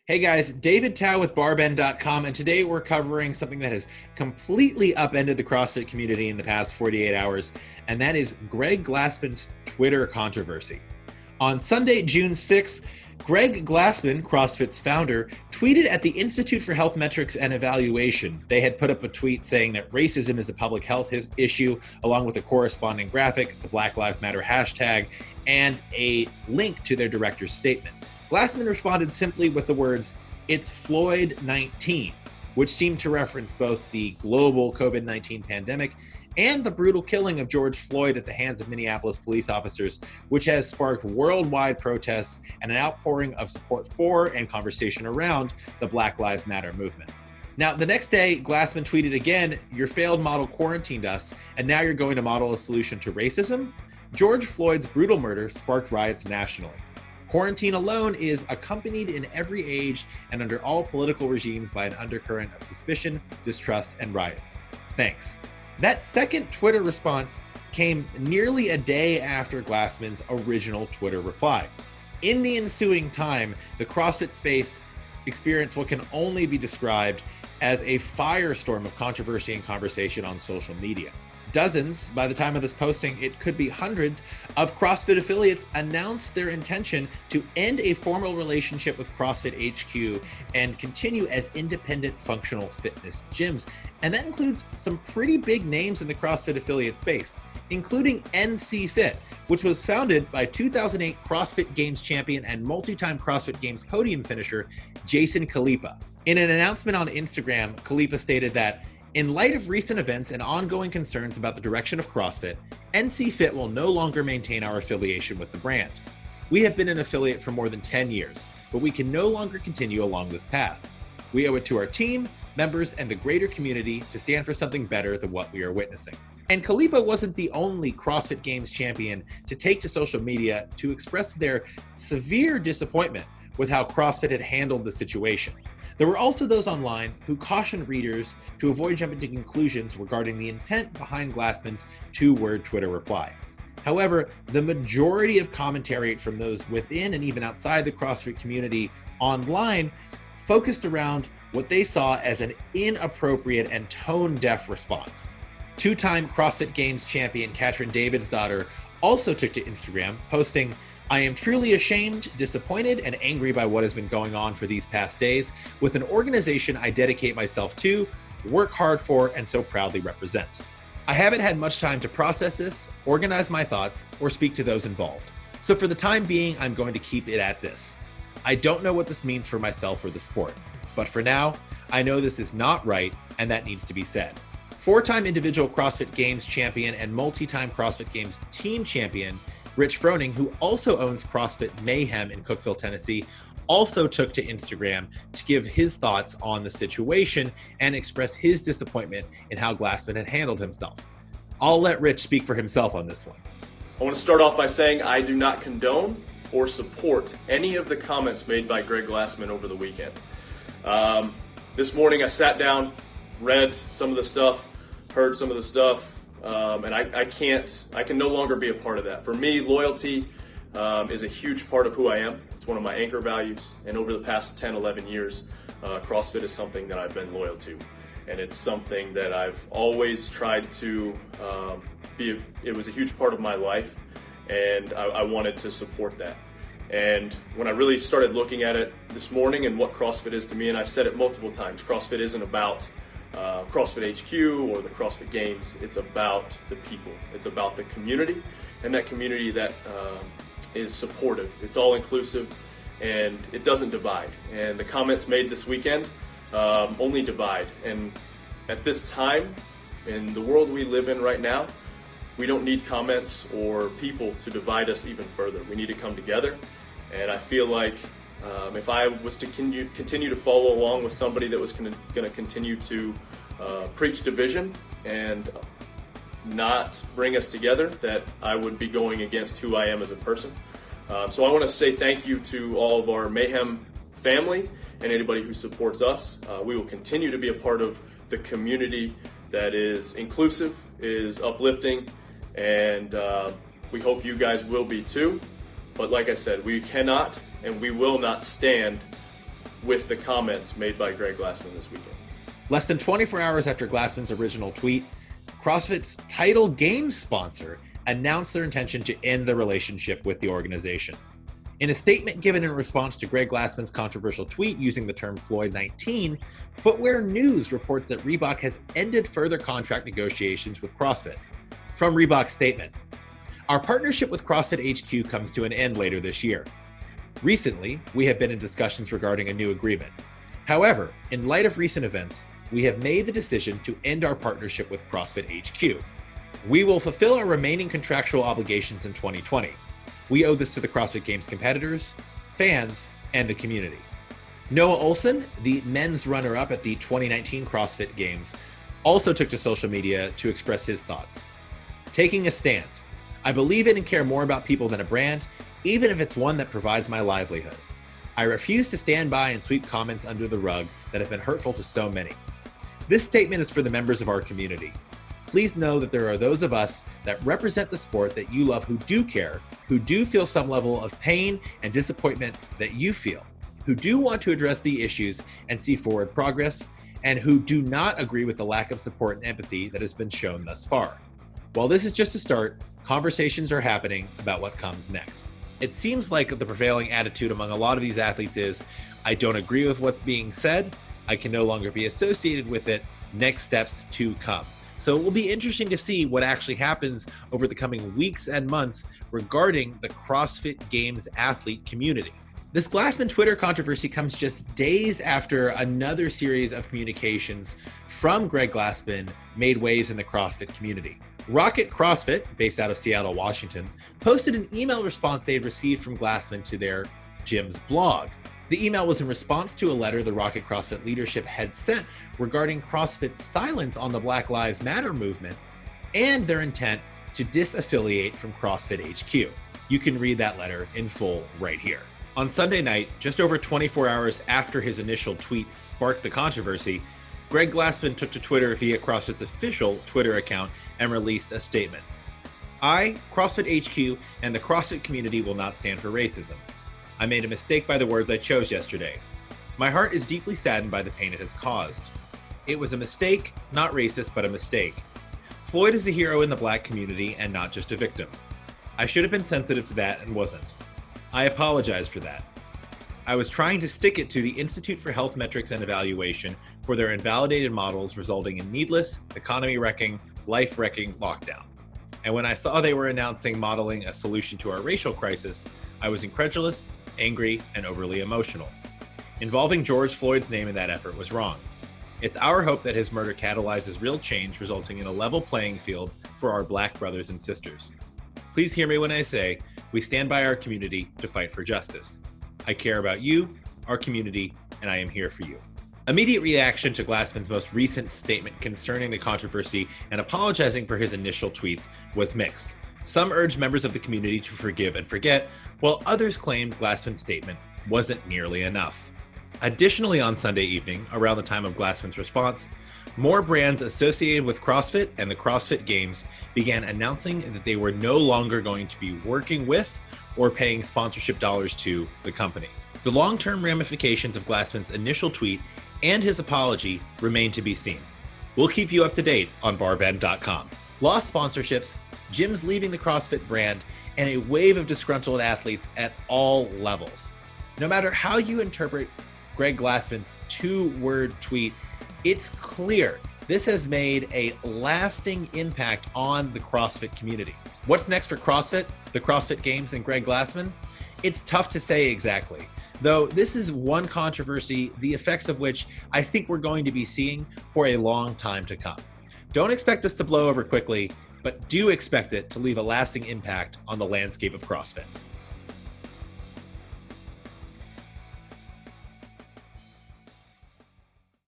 Hey guys, David Tao with barbend.com, and today we're covering something that has completely upended the CrossFit community in the past 48 hours, and that is Greg Glassman's Twitter controversy. On Sunday, June 6th, Greg Glassman, CrossFit's founder, tweeted at the Institute for Health Metrics and Evaluation. They had put up a tweet saying that racism is a public health issue, along with a corresponding graphic, the Black Lives Matter hashtag, and a link to their director's statement. Glassman responded simply with the words, "It's Floyd 19, which seemed to reference both the global COVID-19 pandemic and the brutal killing of George Floyd at the hands of Minneapolis police officers, which has sparked worldwide protests and an outpouring of support for and conversation around the Black Lives Matter movement." Now, the next day, Glassman tweeted again, "Your failed model quarantined us, and now you're going to model a solution to racism?" George Floyd's brutal murder sparked riots nationally. Quarantine alone is accompanied in every age and under all political regimes by an undercurrent of suspicion, distrust, and riots. Thanks. That second Twitter response came nearly a day after Glassman's original Twitter reply. In the ensuing time, the CrossFit space experienced what can only be described as a firestorm of controversy and conversation on social media. Dozens, by the time of this posting, it could be hundreds, of CrossFit affiliates announced their intention to end a formal relationship with CrossFit HQ and continue as independent functional fitness gyms. And that includes some pretty big names in the CrossFit affiliate space, including NC Fit, which was founded by 2008 CrossFit Games champion and multi-time CrossFit Games podium finisher, Jason Khalipa. In an announcement on Instagram, Khalipa stated that, "In light of recent events and ongoing concerns about the direction of CrossFit, NC Fit will no longer maintain our affiliation with the brand. We have been an affiliate for more than 10 years, but we can no longer continue along this path. We owe it to our team, members, and the greater community to stand for something better than what we are witnessing." And Khalipa wasn't the only CrossFit Games champion to take to social media to express their severe disappointment with how CrossFit had handled the situation. There were also those online who cautioned readers to avoid jumping to conclusions regarding the intent behind Glassman's two-word Twitter reply. However, the majority of commentary from those within and even outside the CrossFit community online focused around what they saw as an inappropriate and tone-deaf response. Two-time CrossFit Games champion Katrin Davidsdottir also took to Instagram, posting, "I am truly ashamed, disappointed, and angry by what has been going on for these past days with an organization I dedicate myself to, work hard for, and so proudly represent. I haven't had much time to process this, organize my thoughts, or speak to those involved. So for the time being, I'm going to keep it at this. I don't know what this means for myself or the sport, but for now, I know this is not right, and that needs to be said." Four-time individual CrossFit Games champion and multi-time CrossFit Games team champion Rich Froning, who also owns CrossFit Mayhem in Cookeville, Tennessee, also took to Instagram to give his thoughts on the situation and express his disappointment in how Glassman had handled himself. I'll let Rich speak for himself on this one. I want to start off by saying I do not condone or support any of the comments made by Greg Glassman over the weekend. This morning I sat down, read some of the stuff, heard some of the stuff, and I can no longer be a part of that. For me, loyalty is a huge part of who I am. It's one of my anchor values, and over the past 10, 11 years, CrossFit is something that I've been loyal to. And it's something that I've always tried to it was a huge part of my life, and I wanted to support that. And when I really started looking at it this morning and what CrossFit is to me, and I've said it multiple times, CrossFit isn't about CrossFit HQ or the CrossFit Games. It's about the people. It's about the community, and that community that is supportive. It's all inclusive, and it doesn't divide. And the comments made this weekend only divide. And at this time, in the world we live in right now, we don't need comments or people to divide us even further. We need to come together. And I feel like if I was to continue to follow along with somebody that was going to continue to preach division and not bring us together, that I would be going against who I am as a person. So I want to say thank you to all of our Mayhem family and anybody who supports us. We will continue to be a part of the community that is inclusive, is uplifting, and we hope you guys will be too. But like I said, we cannot and we will not stand with the comments made by Greg Glassman this weekend. Less than 24 hours after Glassman's original tweet, CrossFit's title games sponsor announced their intention to end the relationship with the organization. In a statement given in response to Greg Glassman's controversial tweet using the term Floyd 19, Footwear News reports that Reebok has ended further contract negotiations with CrossFit. From Reebok's statement, "Our partnership with CrossFit HQ comes to an end later this year. Recently, we have been in discussions regarding a new agreement. However, in light of recent events, we have made the decision to end our partnership with CrossFit HQ. We will fulfill our remaining contractual obligations in 2020. We owe this to the CrossFit Games competitors, fans, and the community." Noah Olson, the men's runner-up at the 2019 CrossFit Games, also took to social media to express his thoughts. "Taking a stand. I believe in and care more about people than a brand, even if it's one that provides my livelihood. I refuse to stand by and sweep comments under the rug that have been hurtful to so many. This statement is for the members of our community. Please know that there are those of us that represent the sport that you love who do care, who do feel some level of pain and disappointment that you feel, who do want to address the issues and see forward progress, and who do not agree with the lack of support and empathy that has been shown thus far. While this is just a start, conversations are happening about what comes next." It seems like the prevailing attitude among a lot of these athletes is, I don't agree with what's being said, I can no longer be associated with it, next steps to come. So it will be interesting to see what actually happens over the coming weeks and months regarding the CrossFit Games athlete community. This Glassman Twitter controversy comes just days after another series of communications from Greg Glassman made waves in the CrossFit community. Rocket CrossFit, based out of Seattle, Washington, posted an email response they had received from Glassman to their gym's blog. The email was in response to a letter the Rocket CrossFit leadership had sent regarding CrossFit's silence on the Black Lives Matter movement and their intent to disaffiliate from CrossFit HQ. You can read that letter in full right here. On Sunday night, just over 24 hours after his initial tweet sparked the controversy, Greg Glassman took to Twitter via CrossFit's official Twitter account and released a statement. "I, CrossFit HQ, and the CrossFit community will not stand for racism. I made a mistake by the words I chose yesterday. My heart is deeply saddened by the pain it has caused. It was a mistake, not racist, but a mistake. Floyd is a hero in the Black community and not just a victim. I should have been sensitive to that and wasn't. I apologize for that. I was trying to stick it to the Institute for Health Metrics and Evaluation for their invalidated models resulting in needless, economy-wrecking, life-wrecking lockdown. And when I saw they were announcing modeling a solution to our racial crisis, I was incredulous, angry, and overly emotional. Involving George Floyd's name in that effort was wrong. It's our hope that his murder catalyzes real change, resulting in a level playing field for our Black brothers and sisters. Please hear me when I say, we stand by our community to fight for justice. I care about you, our community, and I am here for you." Immediate reaction to Glassman's most recent statement concerning the controversy and apologizing for his initial tweets was mixed. Some urged members of the community to forgive and forget, while others claimed Glassman's statement wasn't nearly enough. Additionally, on Sunday evening, around the time of Glassman's response, more brands associated with CrossFit and the CrossFit Games began announcing that they were no longer going to be working with or paying sponsorship dollars to the company. The long-term ramifications of Glassman's initial tweet and his apology remain to be seen. We'll keep you up to date on barbend.com. Lost sponsorships, gyms leaving the CrossFit brand, and a wave of disgruntled athletes at all levels. No matter how you interpret Greg Glassman's two-word tweet, it's clear this has made a lasting impact on the CrossFit community. What's next for CrossFit, the CrossFit Games, and Greg Glassman? It's tough to say exactly, though this is one controversy, the effects of which I think we're going to be seeing for a long time to come. Don't expect this to blow over quickly, but do expect it to leave a lasting impact on the landscape of CrossFit.